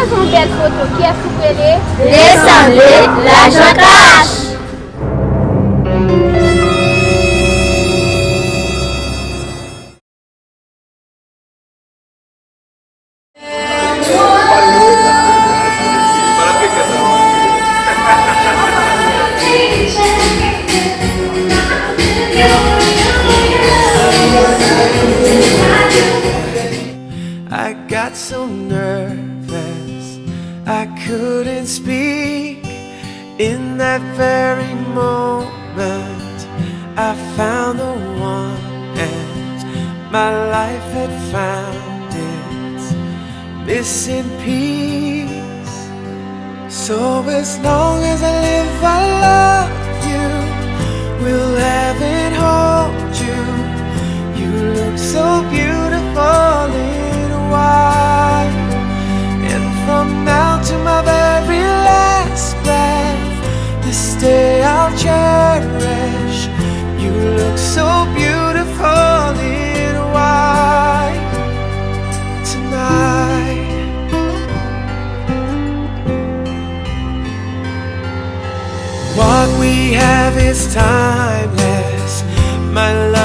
fazer uma belle photo qui a soupelé. Descendez la jacache. I got so nervous I couldn't speak. In that very moment I found the one, and my life had found its missing piece. So as long as I live I love you, will heaven hold you. You look so beautiful in white, and from now to my very last breath, this day I'll cherish. You look so beautiful in white tonight. What we have is timeless, my love.